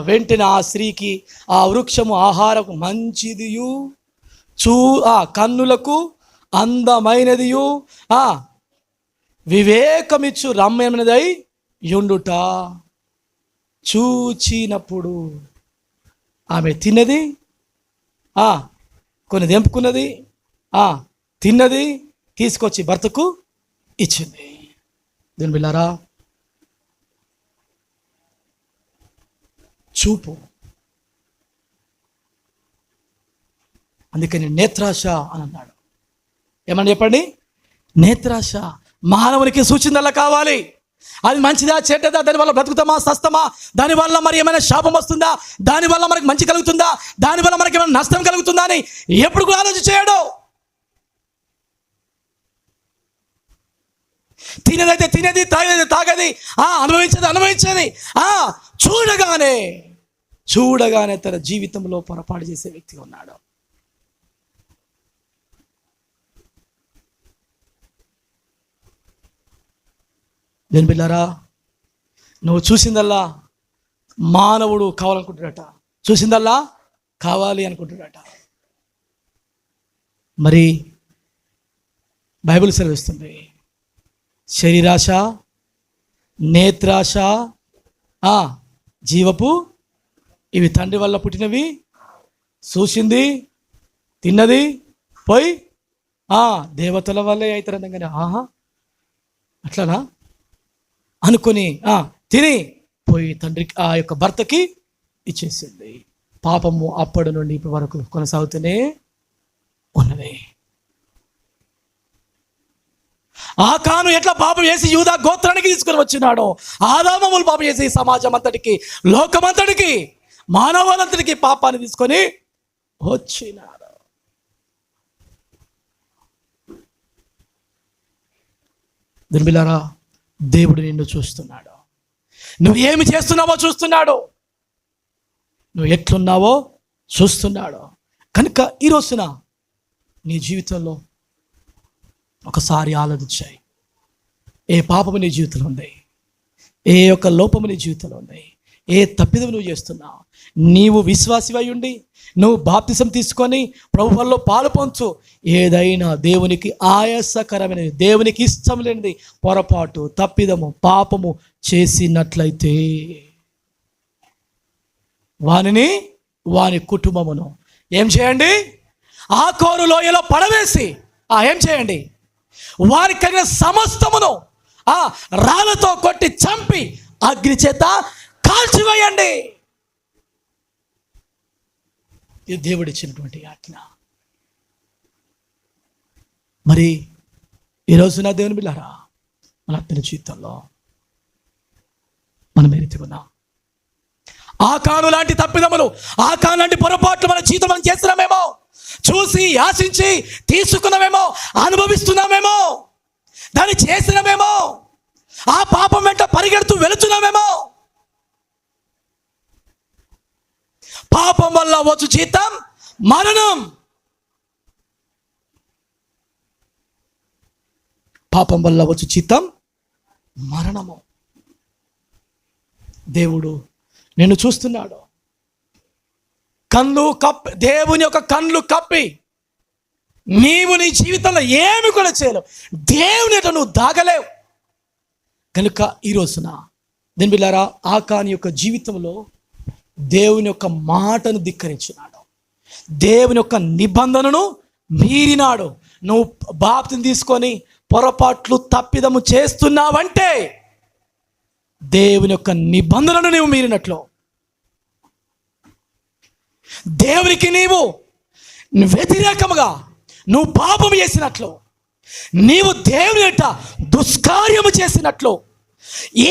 వెంటనే ఆ స్త్రీకి ఆ వృక్షము ఆహారము మంచిదియు కన్నులకు అందమైనదియు వివేకమిచ్చు రమ్యమైనదై యుండుట చూచినప్పుడు ఆమె తిన్నది, కొన్ని తెంపుకున్నది, తిన్నది, తీసుకొచ్చి భర్తకు ఇచ్చింది. దీని బిళ్ళారా, చూపు. అందుకని నేత్రాశ అని అన్నాడు. ఏమని చెప్పండి? నేత్రాశ మానవునికి సూచిందల్లా కావాలి. అది మంచిదా చెడ్డదా, దానివల్ల బ్రతుకుతామా సస్తమా, దానివల్ల మరి ఏమైనా శాపం వస్తుందా, దానివల్ల మనకి మంచి కలుగుతుందా, దానివల్ల మనకి ఏమైనా నష్టం కలుగుతుందా అని ఎప్పుడు కూడా ఆలోచన చేయడు. తినేదైతే తినేది, తాగేది తాగేది, అనుభవించేది అనుభవించేది, చూడగానే తన జీవితంలో పొరపాటు చేసే వ్యక్తిగా ఉన్నాడు. దేని బిళ్ళారా, నువ్వు చూసిందల్లా మానవుడు కావాలనుకుంటున్నట, చూసిందల్లా కావాలి అనుకుంటున్నట. మరి బైబిల్ సెలవిస్తుంది, శరీరాశ, నేత్రాశ, జీవపు, ఇవి తండ్రి వల్ల పుట్టినవి. చూసింది, తిన్నది, పోయి దేవతల వల్లే అవుతారనగానే అట్లానా అనుకొని తిని పోయి తండ్రికి ఆ యొక్క భర్తకి ఇచ్చేసింది. పాపము అప్పటి నుండి ఇప్పటి వరకు కొనసాగుతూనే ఉన్నది. ఆకాను ఎట్లా పాపం చేసి యూదా గోత్రానికి తీసుకొని వచ్చినాడో, ఆదామములు పాపం చేసి సమాజం అంతటికి, లోకమంతటికి, మానవాలంతటికి పాపాన్ని తీసుకొని వచ్చినాడు. దుర్బిలారా, దేవుడు నిన్ను చూస్తున్నాడు. నువ్వు ఏమి చేస్తున్నావో చూస్తున్నాడు, నువ్వు ఎట్లున్నావో చూస్తున్నాడు. కనుక ఈ రోజున నీ జీవితంలో ఒకసారి ఆలోచించాయి, ఏ పాపము నీ జీవితంలో ఉంది, ఏ యొక్క లోపము నీ జీవితంలో ఉంది, ఏ తప్పిదము నువ్వు చేస్తున్నావు. నీవు విశ్వాసివై ఉండి నువ్వు బాప్తిసం తీసుకొని ప్రభువులో పాలు పొంచు. ఏదైనా దేవునికి ఆయాసకరమైనది, దేవునికి ఇష్టం లేనిది, పొరపాటు, తప్పిదము, పాపము చేసినట్లయితే వాని కుటుంబమును ఏం చేయండి? ఆ కోరు లోయలో పడవేసి ఏం చేయండి? వారికి కలిగిన సమస్తమును రాళ్ళతో కొట్టి చంపి అగ్ని చేత కాల్చివేయండి. ఇది దేవుడిచ్చినటువంటి ఆజ్ఞ. మరి ఈరోజు నా దేవుని బిడ్డలారా, మన ఆత్మీయ జీవితంలో మనం ఏ రీతిగా ఉన్నాం? ఆకాను లాంటి తప్పిదములు, ఆకాను లాంటి పొరపాట్లు మన జీవితం మనం చేస్తున్నామేమో, చూసి ఆశించి తీసుకున్నామేమో, అనుభవిస్తున్నామేమో, దాన్ని చేసినామేమో, ఆ పాపం వెంట పరిగెడుతూ వెళుతున్నామేమో. పాపం వల్ల వచ్చు జీతం మరణం. పాపం వల్ల వచ్చు జీతం మరణము. దేవుడు నిన్ను చూస్తున్నాడు. కళ్ళు కప్పి, దేవుని యొక్క కళ్ళు కప్పి నీవు నీ జీవితంలో ఏమి కూడా చేయలేవు. దేవుని ఎట నువ్వు దాగలేవు. కనుక ఈ రోజున దీని బిళ్ళారా, ఆకాని యొక్క జీవితంలో దేవుని యొక్క మాటను ధిక్కరించినాడు, దేవుని యొక్క నిబంధనను మీరినాడు. నువ్వు బాప్తిని తీసుకొని పొరపాట్లు తప్పిదము చేస్తున్నావంటే దేవుని యొక్క నిబంధనను నీవు మీరినట్లు, దేవునికి నీవు వ్యతిరేకముగా నువ్వు పాపం చేసినట్లు, నీవు దేవుని యొక్క దుష్కార్యము చేసినట్లు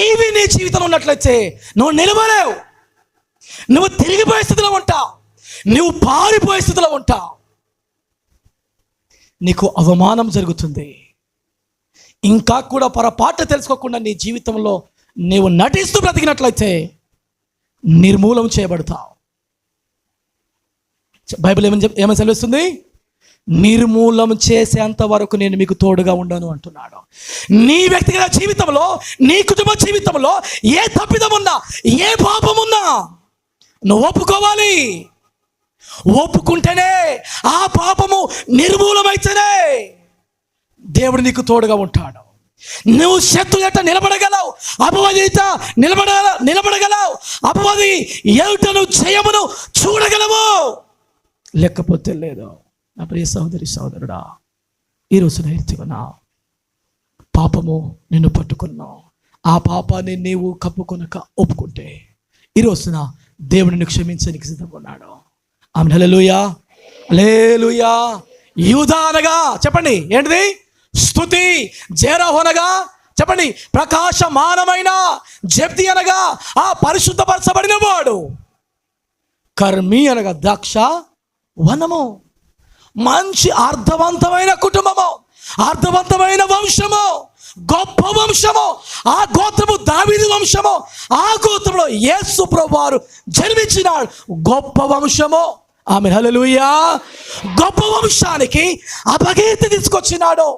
ఏవి నీ జీవితంలో ఉన్నట్లయితే నువ్వు నిలవలేవు. నువ్వు తిరిగిపోయే స్థితిలో ఉంటావు, నువ్వు పారిపోయే స్థితిలో ఉంటావు. నీకు అవమానం జరుగుతుంది. ఇంకా కూడా పొరపాటు తెలుసుకోకుండా నీ జీవితంలో నీవు నటిస్తూ బ్రతికినట్లయితే నిర్మూలం చేయబడతావు. బైబిల్ ఏమని సెలవిస్తుంది? నిర్మూలం చేసేంత వరకు నేను మీకు తోడుగా ఉండను అంటున్నాడు. నీ వ్యక్తిగత జీవితంలో, నీ కుటుంబ జీవితంలో ఏ తప్పిదం ఉన్నా, ఏ పాపం ఉన్నా నువ్వు ఒప్పుకోవాలి. ఒప్పుకుంటేనే ఆ పాపము నిర్మూలమైతేనే దేవుడు నీకు తోడుగా ఉంటాడు. నువ్వు శత్రువు ఎట్ట నిలబడగలవు, అపవాది నిలబడగలవు, అపవాది ఎదుటను జయమును చూడగలవు. లేకపోతే లేదు. నా ప్రియ సహోదరి సహోదరుడా, ఈరోజు నేర్చుకున్నా పాపము నిన్ను పట్టుకున్నావు, ఆ పాపాన్ని నీవు కప్పుకొనక ఒప్పుకుంటే ఈరోజున దేవుడిని క్షమించడానికి సిద్ధంగా ఉన్నాడు. ఆమె హల్లెలూయా, హల్లెలూయా. యూదా అనగా చెప్పండి ఏంటిది? స్తుతి. జెరహు అనగా చెప్పండి ప్రకాశమానమైన. జబ్ది అనగా ఆ పరిశుద్ధపరచబడిన వాడు. కర్మి అనగా ద్రాక్ష వనము. మంచి అర్థవంతమైన కుటుంబము, అర్థవంతమైన వంశము, గొప్ప వంశము. ఆ గోత్రము దావీదు వంశము. ఆ గోత్రంలో యేసు ప్రభువారు జన్మించినాడు. గొప్ప వంశము. ఆమె హల్లెలూయా. గొప్ప వంశానికి అపకీర్తి తీసుకొచ్చినాడు.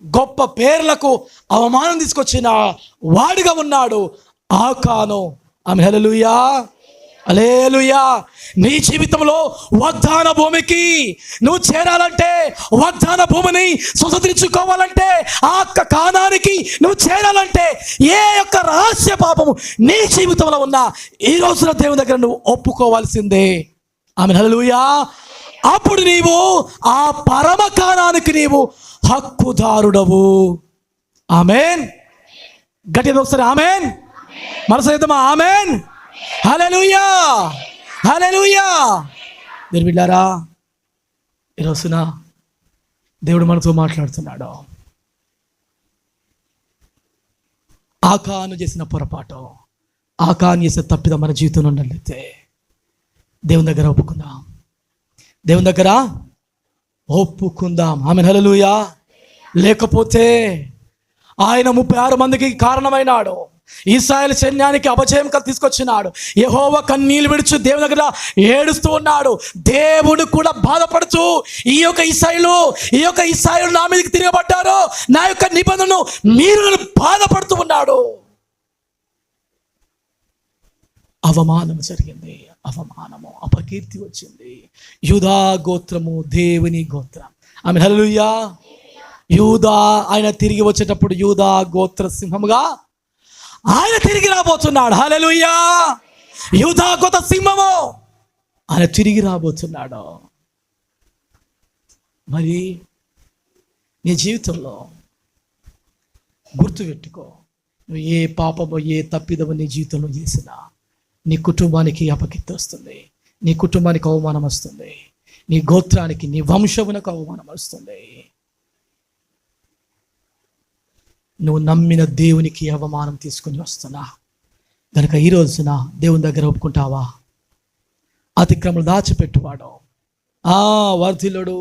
గొప్ప పేర్లకు అవమానం తీసుకొచ్చిన వాడిగా ఉన్నాడు ఆకాను. ఆమె హల్లెలూయా, హల్లెలూయా. నీ జీవితంలో వాగ్దాన భూమికి నువ్వు చేరాలంటే, వాగ్దాన భూమిని స్వతంత్రించుకోవాలంటే, ఆ కానానికి నువ్వు చేరాలంటే, ఏ యొక్క రహస్య పాపము నీ జీవితంలో ఉన్నా ఈ రోజున దేవుని దగ్గర నువ్వు ఒప్పుకోవాల్సిందే. ఆమె హల్లెలూయా. అప్పుడు నీవు ఆ పరమ కానానికి నీవు హక్కుదారుడవు. ఆమెన్. గట్టిగా ఒకసారి ఆమెన్. మనసైతమా ఆమెన్. హల్లెలూయా, హల్లెలూయా. మీరు బిడ్డారా, ఈరోజున దేవుడు మనతో మాట్లాడుతున్నాడు. ఆకాను చేసిన పొరపాటు, ఆకాను చేసిన తప్పిదం మన జీవితంలో ఉన్నట్లయితే దేవుని దగ్గర ఒప్పుకుందాం, దేవుని దగ్గర ఒప్పుకుందాం. Amen hallelujah. లేకపోతే ఆయన 36 మందికి కారణమైనాడు. ఇశ్రాయేలు సైన్యానికి అపజయం తీసుకొచ్చినాడు. యెహోవా కన్నీళ్లు విడుచు దేవుని దగ్గర ఏడుస్తూ ఉన్నాడు. దేవుడు కూడా బాధపడుతూ ఈ యొక్క ఇశ్రాయేలు నా మీదకి తిరగబడ్డారు, నా యొక్క నిబంధనను మీరు బాధపడుతూ ఉన్నాడు. అవమానం జరిగింది, అవమానము, అపకీర్తి వచ్చింది. యూదా గోత్రము దేవుని గోత్రం. ఆమె హల్లెలూయా. యూదా ఆయన తిరిగి వచ్చేటప్పుడు యూదా గోత్ర సింహముగా ఆయన తిరిగి రాబోతున్నాడు. హల్లెలూయా. యూదా గోత్ర సింహము ఆయన తిరిగి రాబోతున్నాడు. మరి నీ జీవితంలో గుర్తుపెట్టుకో, నువ్వు ఏ పాపమో ఏ తప్పిదమో నీ జీవితంలో చేసినా నీ కుటుంబానికి అపకీర్తి వస్తుంది, నీ కుటుంబానికి అవమానం వస్తుంది, నీ గోత్రానికి, నీ వంశమునకు అవమానం వస్తుంది. నువ్వు నమ్మిన దేవునికి అవమానం తీసుకుని వస్తున్నా కనుక ఈ రోజున దేవుని దగ్గర ఒప్పుకుంటావా? అతిక్రమలు దాచిపెట్టువాడు వర్ధిల్లుడు,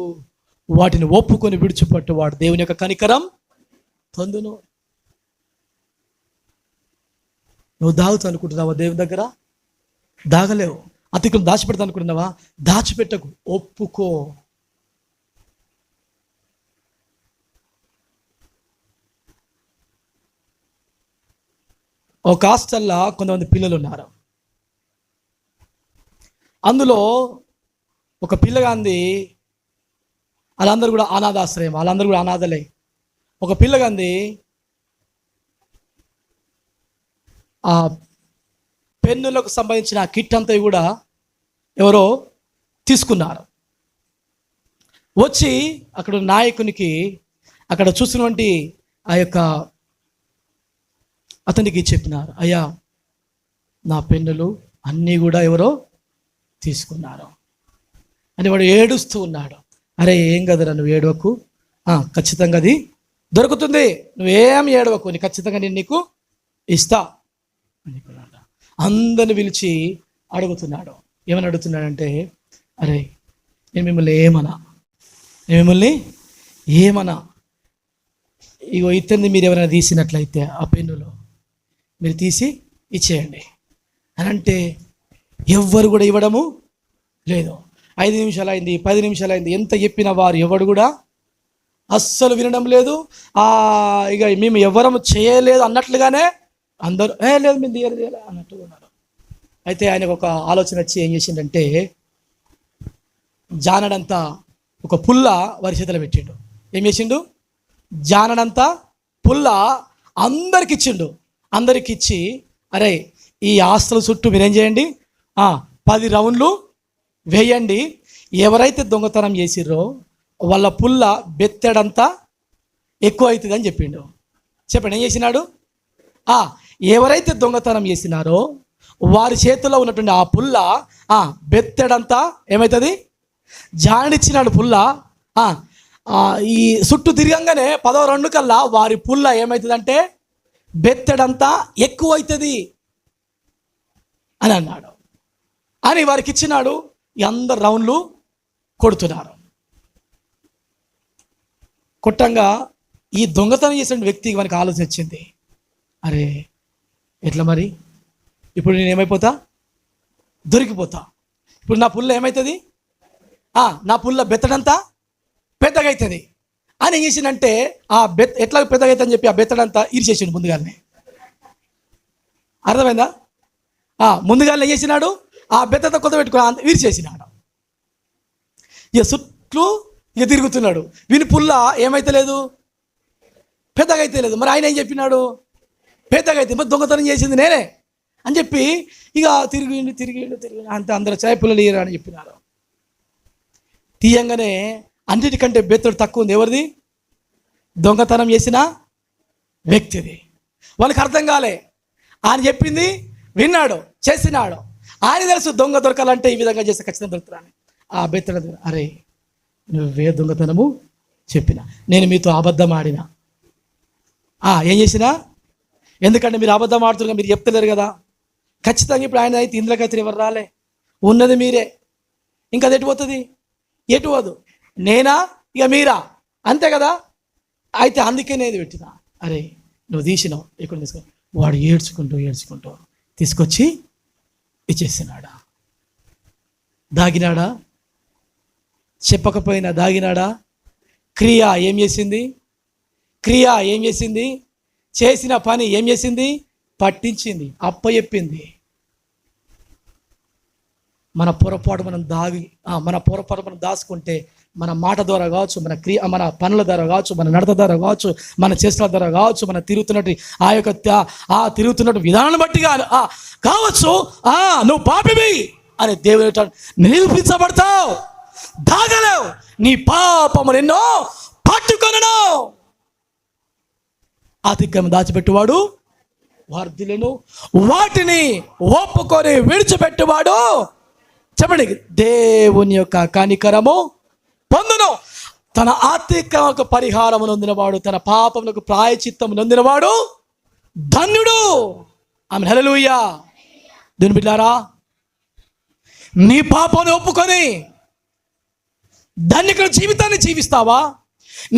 వాటిని ఒప్పుకొని విడిచిపెట్టువాడు దేవుని యొక్క కనికరం పొందును. నువ్వు దాగుతా అనుకుంటున్నావా? దేవుని దగ్గర దాగలేవు. అతిక్రమం దాచిపెడతా అనుకుంటున్నావా? దాచిపెట్టకు, ఒప్పుకో. ఒక హాస్టల్లో కొంతమంది పిల్లలు ఉన్నారు. అందులో ఒక పిల్లగాంది, వాళ్ళందరూ కూడా అనాథాశ్రయం, వాళ్ళందరూ కూడా అనాథలే. ఒక పిల్లగాంది ఆ పెన్నులకు సంబంధించిన ఆ కిట్ అంతా కూడా ఎవరో తీసుకున్నారు. వచ్చి అక్కడ నాయకునికి అక్కడ చూసినటువంటి ఆ యొక్క అతనికి చెప్పినారు, అయ్యా నా పెన్నులు అన్నీ కూడా ఎవరో తీసుకున్నారు అని. వాడు ఏడుస్తూ ఉన్నాడు. అరే ఏం కదరా నువ్వు ఏడవకు, ఖచ్చితంగా అది దొరుకుతుంది, నువ్వేం ఏడవకు, నీ ఖచ్చితంగా నేను నీకు ఇస్తా అని అందరిని పిలిచి అడుగుతున్నాడు. ఏమని అడుగుతున్నాడంటే, అరే నేను మిమ్మల్ని ఏమన్నా ఇగో ఇతన్ని మీరు ఎవరైనా తీసినట్లయితే ఆ పెన్నులో మీరు తీసి ఇచ్చేయండి అని అంటే ఎవ్వరు కూడా ఇవ్వడము లేదు. 5 నిమిషాలు అయింది, 10 నిమిషాలు అయింది, ఎంత చెప్పిన వారు ఎవడు కూడా అస్సలు వినడం లేదు. ఇక మేము ఎవరము చేయలేదు అన్నట్లుగానే అందరూ లేదు మేము తీయలేదు అన్నట్టుగా ఉన్నారు. అయితే ఆయనకు ఒక ఆలోచన వచ్చి ఏం చేసిండంటే, జానడంతా ఒక పుల్ల వారి చేతిలో పెట్టిండు. ఏం చేసిండు? జానడంతా పుల్ల అందరికి ఇచ్చిండు. అందరికి ఇచ్చి, అరే ఈ ఆస్తుల చుట్టూ మీరేం చేయండి, 10 రౌండ్లు వేయండి, ఎవరైతే దొంగతనం చేసిర్రో వాళ్ళ పుల్ల బెత్తడంతా ఎక్కువ అవుతుంది అని చెప్పిండు. చెప్పండి ఏం చేసినాడు? ఎవరైతే దొంగతనం చేసినారో వారి చేతిలో ఉన్నటువంటి ఆ పుల్ల బెత్తడంతా ఏమవుతుంది? జానిచ్చినాడు పుల్ల. ఈ చుట్టూ తిరగంగానే 10వ రౌండ్ కల్లా వారి పుల్ల ఏమవుతుందంటే బెత్తడంతా ఎక్కువ అవుతుంది అని అన్నాడు. అని వారికి ఇచ్చినాడు. అందరు రౌండ్లు కొడుతున్నారు. కొట్టంగా ఈ దొంగతనం చేసిన వ్యక్తికి మనకు ఆలోచన వచ్చింది, అరే ఎట్లా మరి, ఇప్పుడు నేను ఏమైపోతా? దొరికిపోతా. ఇప్పుడు నా పుల్ల ఏమవుతుంది? నా పుల్ల బెత్తడంతా పెద్దగా అవుతుంది అని ఏం చేసిందంటే, ఎట్లా పెద్దగా అవుతుందని చెప్పి ఆ బెత్తడంతా ఇరిచేసిండు ముందుగానే. అర్థమైందా? ముందుగానే ఏం చేసినాడు? ఆ బెత్తతో కొత్త పెట్టుకుని విరిచేసినాడు. ఇక చుట్టూ ఇక తిరుగుతున్నాడు. వీని పుల్ల ఏమైతలేదు, పెద్దగా అయితే లేదు. మరి ఆయన ఏం చెప్పినాడు? పెద్దగా అయితే మరి దొంగతనం చేసింది నేనే అని చెప్పి ఇక తిరిగిండు అంత అందరూ చాయ్ పుల్లలు ఇయ్యరా అని చెప్పినారు. తీయంగానే అన్నిటికంటే బెత్తడు తక్కువ ఉంది. ఎవరిది? దొంగతనం చేసిన వ్యక్తిది. వాళ్ళకి అర్థం కాలే. ఆయన చెప్పింది విన్నాడు, చేసినాడు. ఆయన తెలుసు దొంగ దొరకాలంటే ఈ విధంగా చేస్తే ఖచ్చితంగా దొరుకుతారని. ఆ బెత్తడు, అరే నువ్వే దొంగతనము చెప్పిన, నేను మీతో అబద్ధం ఆడినా. ఏం చేసినా? ఎందుకంటే మీరు అబద్ధం ఆడుతున్నారు, మీరు చెప్తలేరు కదా. ఖచ్చితంగా ఇప్పుడు ఆయన అయితే ఇందులోకైతే ఎవరు రాలే, ఉన్నది మీరే. ఇంకా అది ఎటు పోతుంది? ఎటు పోదు. నేనా ఇక మీరా, అంతే కదా. అయితే అందుకే నేను పెట్టినా, అరే నువ్వు తీసినావు ఇక్కడ తీసుకో. వాడు ఏడ్చుకుంటూ తీసుకొచ్చి ఇచ్చేసినాడా? దాగినాడా? చెప్పకపోయినా దాగినాడా? క్రియ ఏం చేసింది? చేసిన పని ఏం చేసింది? పట్టించింది, అప్పచెప్పింది. మన పొరపాటు మనం దాచుకుంటే, మన మాట ద్వారా కావచ్చు, మన పనుల ద్వారా కావచ్చు, మన నడత ద్వారా కావచ్చు, మన చేష్టల ద్వారా కావచ్చు, మన తిరుగుతున్నట్టు విధానాన్ని బట్టి కావచ్చు, నువ్వు పాపివి అని దేవుని నిరూపించబడతావు. దాగలేవు, నీ పాపము నిన్నో పట్టుకొనను. అతిక్రమం దాచిపెట్టువాడు వర్ధిల్లును, వాటిని ఒప్పుకొని విడిచిపెట్టువాడు చెప్పండి దేవుని యొక్క కనికరము పొందును. తన అతిక్రమకు పరిహారము నొందినవాడు, తన పాపములకు ప్రాయచిత్తము నొందినవాడు ధన్యుడు. ఆమేన్, హల్లెలూయా. దేవుని బిడ్డలారా, నీ పాపాన్ని ఒప్పుకొని ధన్యకర జీవితాన్ని జీవిస్తావా?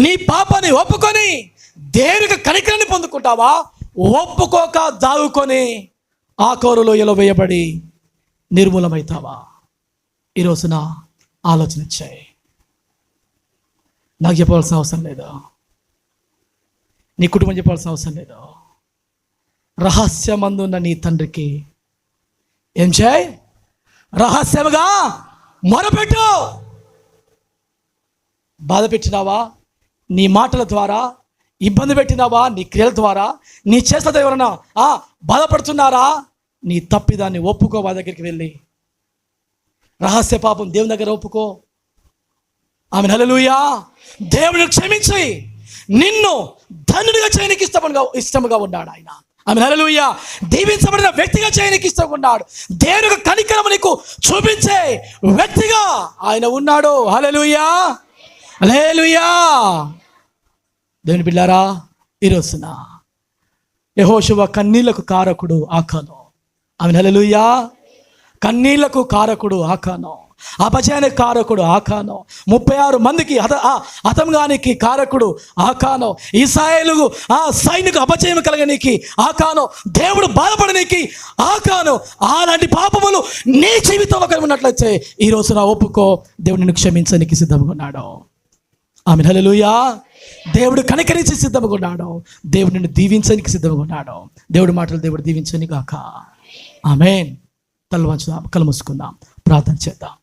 నీ పాపాన్ని ఒప్పుకొని దేవునికి కనికరాన్ని పొందుకుంటావా? ఒప్పుకోక దాగుకొని ఆ కోరులో ఎలవేయబడి నిర్మూలమవుతావా? ఈ రోజున ఆలోచన ఇచ్చాయి. నాకు చెప్పవలసిన అవసరం లేదు, నీ కుటుంబం చెప్పాల్సిన అవసరం లేదు. రహస్యమందున్న నీ తండ్రికి ఏం చేయి? రహస్యముగా మొరపెట్టు. బాధ పెట్టినావా? నీ మాటల ద్వారా ఇబ్బంది పెట్టినావా? నీ క్రియల ద్వారా, నీ చేష్టతో ఎవరన్నా బాధపడుతున్నారా? నీ తప్పిదాన్ని ఒప్పుకో. వాళ్ళ దగ్గరికి వెళ్ళి రహస్య పాపం దేవుని దగ్గర ఒప్పుకో. ఆమె హల్లెలూయా. దేవుని క్షమించి నిన్ను ధన్యుడిగా చేయడానికి ఇష్టముగా ఉన్నాడు ఆయన. ఆమె హల్లెలూయా. దీవించబడిన వ్యక్తిగా చేయడానికి ఇష్టంగా ఉన్నాడు. దేవుని కనికరము నీకు చూపించే వ్యక్తిగా ఆయన ఉన్నాడు. హల్లెలూయా, హల్లెలూయా. దేవుని బిడ్డారా, ఈరోజున యెహోషువ కన్నీళ్లకు కారకుడు ఆకాను. ఆమె హల్లెలూయా. కన్నీళ్లకు కారకుడు ఆకాను, అపజయానికి కారకుడు ఆకాను, 36 మందికి హతంగానికి కారకుడు ఆకాను, ఇశ్రాయేలు సైనిక అపజయం కలగనికి ఆకాను, దేవుడు బాధపడనికి ఆకాను. అలాంటి పాపములు నీ జీవితంలో కలిగి ఉన్నట్లయితే ఈ రోజున ఒప్పుకో. దేవుడు నిన్ను క్షమించడానికి సిద్ధంగా ఉన్నాడు. ఆమె హల్లెలూయా. దేవుడు కనికరించి సిద్ధంగా ఉన్నాడు. దేవుడు నిన్ను దీవించడానికి సిద్ధంగా ఉన్నాడు. దేవుడి మాటలు దేవుడు దీవించని గాక. ఆమేన్. కళ్ళు మూసుకుందాం, ప్రార్థన చేద్దాం.